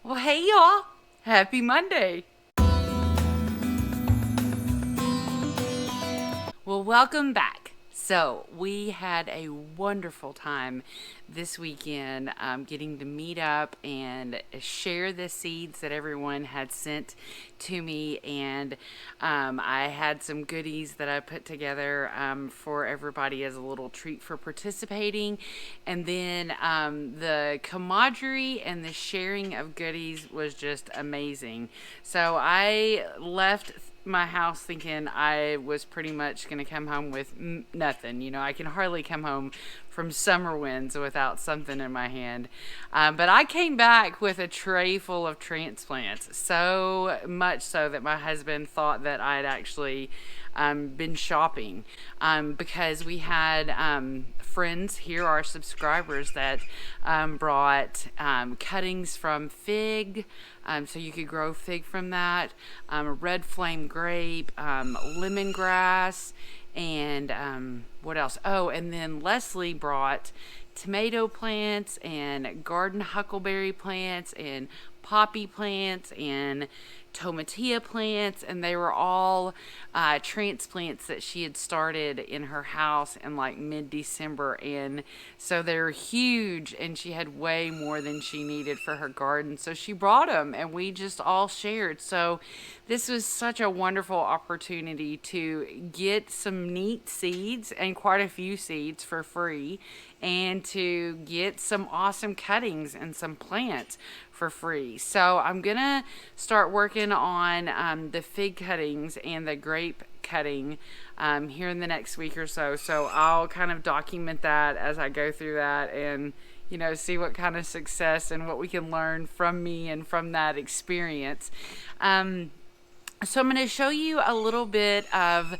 Well, hey y'all. Happy Monday. Well, welcome back. So, we had a wonderful time this weekend getting to meet up and share the seeds that everyone had sent to me. And I had some goodies that I put together for everybody as a little treat for participating. And then the camaraderie and the sharing of goodies was just amazing. So, I left my house thinking I was pretty much going to come home with nothing. You know, I can hardly come home from summer winds without something in my hand. But I came back with a tray full of transplants, so much so that my husband thought that I'd actually been shopping because we had friends here, our subscribers, that brought cuttings from fig, so you could grow fig from that, red flame grape, lemongrass, and what else? Oh, and then Leslie brought tomato plants and garden huckleberry plants and poppy plants and tomatillo plants, and they were all transplants that she had started in her house in like mid-December, and so they're huge, and she had way more than she needed for her garden, so she brought them and we just all shared. So this was such a wonderful opportunity to get some neat seeds and quite a few seeds for free, and to get some awesome cuttings and some plants for free. So I'm gonna start working on the fig cuttings and the grape cutting here in the next week or so. So I'll kind of document that as I go through that, and see what kind of success and what we can learn from me and from that experience. So I'm going to show you a little bit of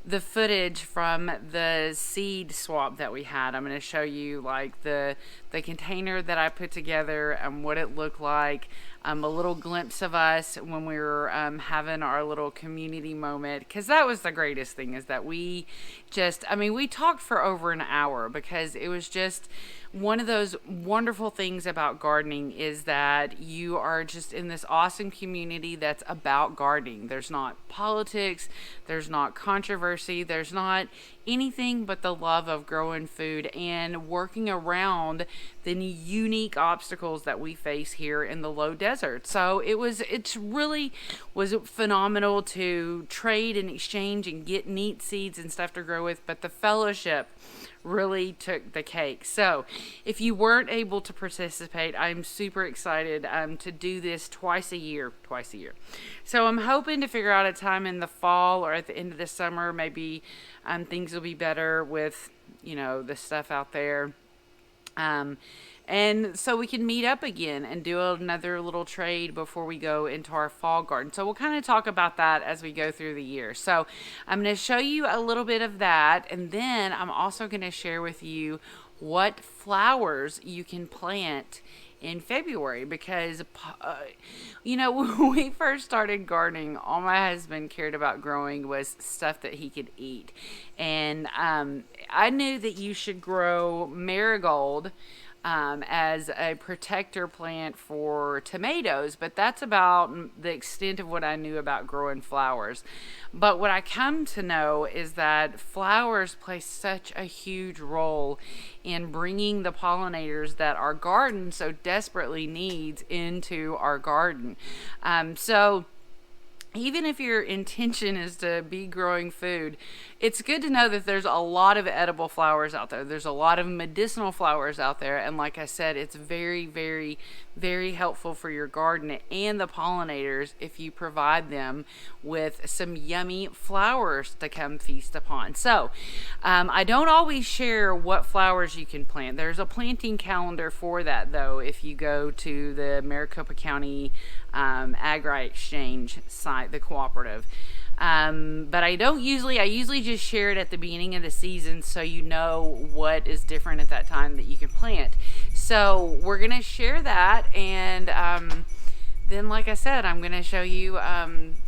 the footage from the seed swap that we had. I'm going to show you like the container that I put together and what it looked like, a little glimpse of us when we were having our little community moment, because that was the greatest thing, is that we talked for over an hour, because it was just one of those wonderful things about gardening, is that you are just in this awesome community that's about gardening. There's not politics, there's not controversy, there's not anything but the love of growing food and working around the unique obstacles that we face here in the low desert. So it's really was phenomenal to trade and exchange and get neat seeds and stuff to grow with, but the fellowship really took the cake. So if you weren't able to participate, I'm super excited to do this twice a year. So I'm hoping to figure out a time in the fall or at the end of the summer. Maybe things will be better with the stuff out there, and so we can meet up again and do another little trade before we go into our fall garden. So we'll kind of talk about that as we go through the year. So I'm going to show you a little bit of that, and then I'm also going to share with you what flowers you can plant in February, because when we first started gardening, all my husband cared about growing was stuff that he could eat. And I knew that you should grow marigold as a protector plant for tomatoes, but that's about the extent of what I knew about growing flowers. But what I come to know is that flowers play such a huge role in bringing the pollinators that our garden so desperately needs into our garden. So even if your intention is to be growing food, it's good to know that there's a lot of edible flowers out there. There's a lot of medicinal flowers out there. And like I said, it's very, very, very helpful for your garden and the pollinators if you provide them with some yummy flowers to come feast upon. So I don't always share what flowers you can plant. There's a planting calendar for that, though, if you go to the Maricopa County Agri Exchange site, the cooperative. But I usually just share it at the beginning of the season, so you know what is different at that time that you can plant. So we're going to share that, and then, like I said, I'm going to show you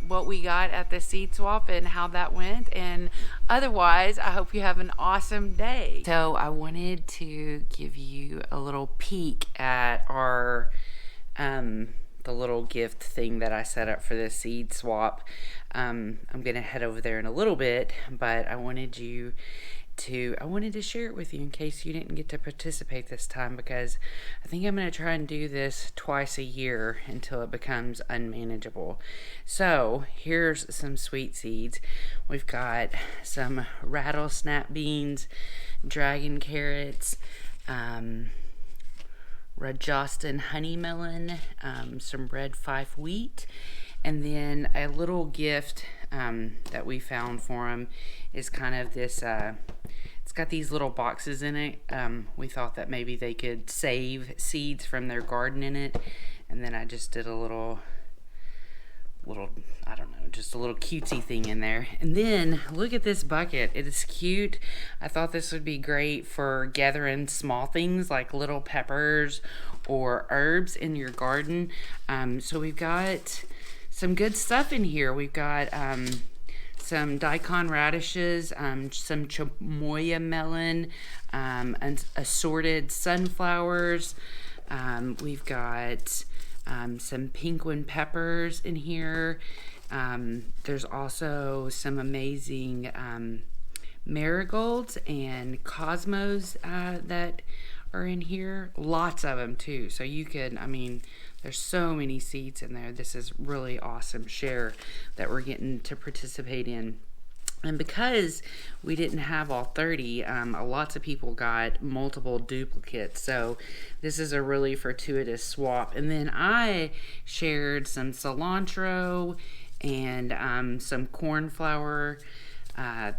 what we got at the seed swap and how that went. And otherwise, I hope you have an awesome day. So I wanted to give you a little peek at our the little gift thing that I set up for this seed swap. I'm gonna head over there in a little bit, but I wanted to share it with you in case you didn't get to participate this time, because I think I'm going to try and do this twice a year until it becomes unmanageable. So here's some sweet seeds. We've got some rattlesnap beans, dragon carrots, Rajasthan honey melon, some red fife wheat, and then a little gift that we found for them is kind of this, it's got these little boxes in it. We thought that maybe they could save seeds from their garden in it, and then I just did a little, I don't know, just a little cutesy thing in there. And then look at this bucket. It is cute. I thought this would be great for gathering small things like little peppers or herbs in your garden. So we've got some good stuff in here. We've got some daikon radishes, some chamoya melon, and assorted sunflowers. We've got some penguin peppers in here. There's also some amazing marigolds and cosmos that are in here. Lots of them too. So you can, there's so many seeds in there. This is really awesome share that we're getting to participate in. And because we didn't have all 30, lots of people got multiple duplicates. So this is a really fortuitous swap. And then I shared some cilantro and some cornflower.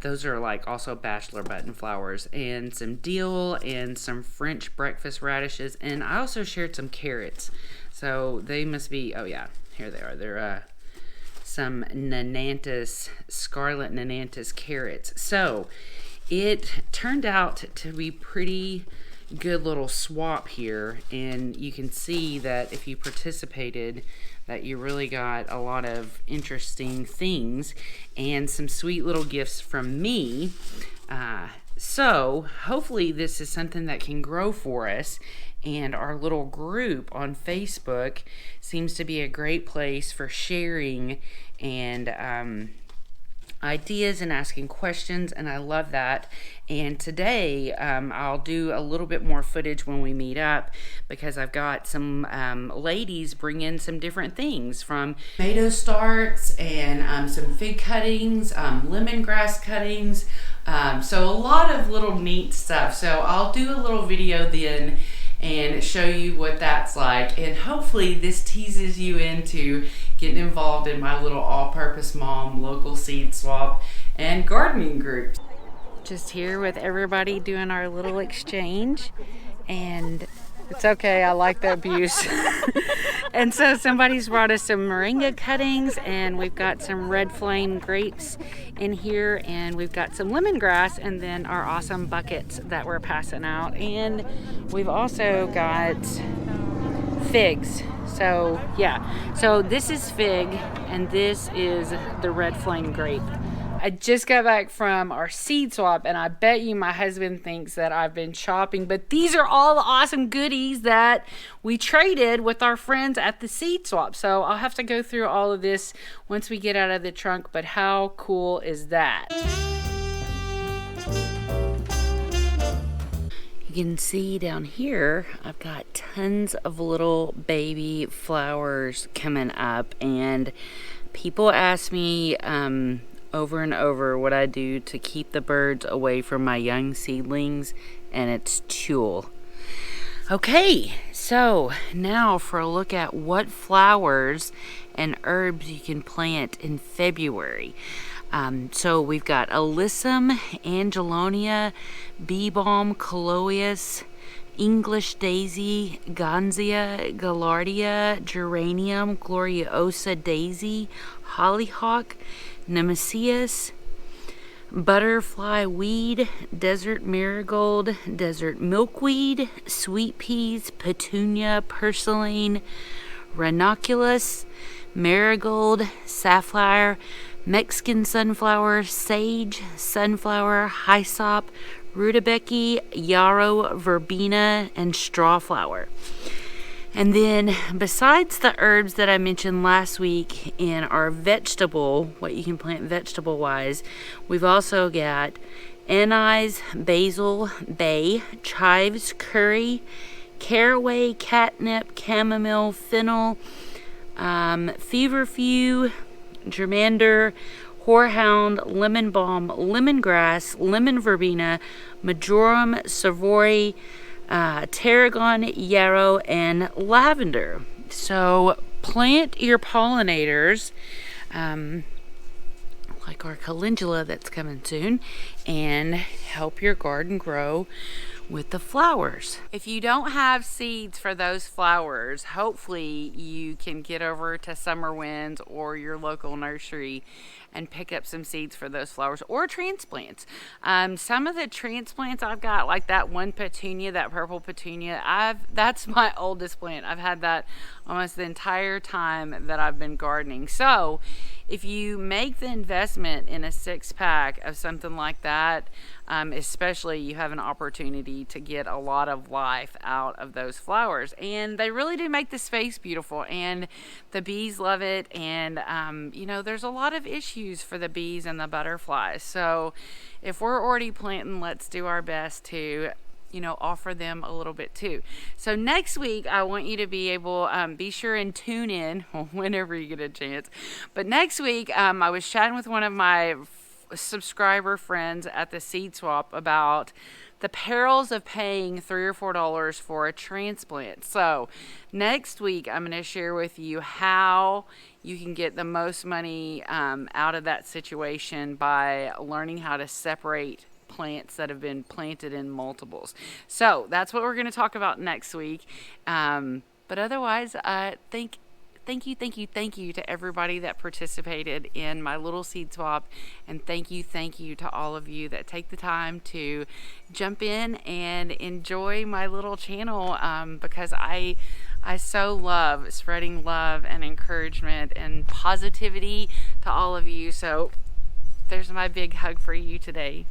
Those are like also bachelor button flowers, and some dill and some French breakfast radishes. And I also shared some carrots. So they must be, oh yeah, here they are. They're some scarlet Nananthus carrots. So it turned out to be pretty good little swap here, and you can see that if you participated that you really got a lot of interesting things and some sweet little gifts from me. So hopefully this is something that can grow for us, and our little group on Facebook seems to be a great place for sharing and ideas and asking questions, and I love that. And today I'll do a little bit more footage when we meet up, because I've got some ladies bring in some different things, from tomato starts and some fig cuttings, lemongrass cuttings, so a lot of little neat stuff. So I'll do a little video then and show you what that's like, and hopefully this teases you into getting involved in my little all-purpose mom local seed swap and gardening group. Just here with everybody doing our little exchange, and it's okay, I like the abuse. And so somebody's brought us some moringa cuttings, and we've got some red flame grapes in here, and we've got some lemongrass, and then our awesome buckets that we're passing out. And we've also got figs. So yeah, so this is fig and this is the red flame grape. I just got back from our seed swap, and I bet you my husband thinks that I've been shopping, but these are all the awesome goodies that we traded with our friends at the seed swap. So I'll have to go through all of this once we get out of the trunk, but how cool is that? You can see down here, I've got tons of little baby flowers coming up, and people ask me, over and over what I do to keep the birds away from my young seedlings, and it's tulle. Okay, so now for a look at what flowers and herbs you can plant in February. So we've got Alyssum, Angelonia, Bee Balm, Coloeus, English Daisy, Ganzia, Gaillardia, Geranium, Gloriosa Daisy, Hollyhock, Nemesis, Butterfly Weed, Desert Marigold, Desert Milkweed, Sweet Peas, Petunia, Purslane, Ranunculus, Marigold, Safflower, Mexican Sunflower, Sage, Sunflower, Hyssop, Rutabaga, Yarrow, Verbena, and Strawflower. And then besides the herbs that I mentioned last week in our vegetable, what you can plant vegetable wise, we've also got anise, basil, bay, chives, curry, caraway, catnip, chamomile, fennel, feverfew, germander, horehound, lemon balm, lemongrass, lemon verbena, marjoram, savory, tarragon, yarrow, and lavender. So plant your pollinators, like our calendula that's coming soon, and help your garden grow with the flowers. If you don't have seeds for those flowers, hopefully you can get over to Summer Winds or your local nursery and pick up some seeds for those flowers, or transplants. Some of the transplants I've got, like that one petunia, that purple petunia, that's my oldest plant. I've had that almost the entire time that I've been gardening. So if you make the investment in a 6-pack of something like that, especially, you have an opportunity to get a lot of life out of those flowers, and they really do make the space beautiful, and the bees love it. And there's a lot of issues for the bees and the butterflies, so if we're already planting, let's do our best to offer them a little bit too. So next week, I want you to be able, be sure and tune in whenever you get a chance. But next week, I was chatting with one of my subscriber friends at the seed swap about the perils of paying $3 or $4 for a transplant. So next week, I'm going to share with you how you can get the most money out of that situation by learning how to separate plants that have been planted in multiples. So that's what we're going to talk about next week. But otherwise, thank you to everybody that participated in my little seed swap, and thank you to all of you that take the time to jump in and enjoy my little channel, because I so love spreading love and encouragement and positivity to all of you. So there's my big hug for you today.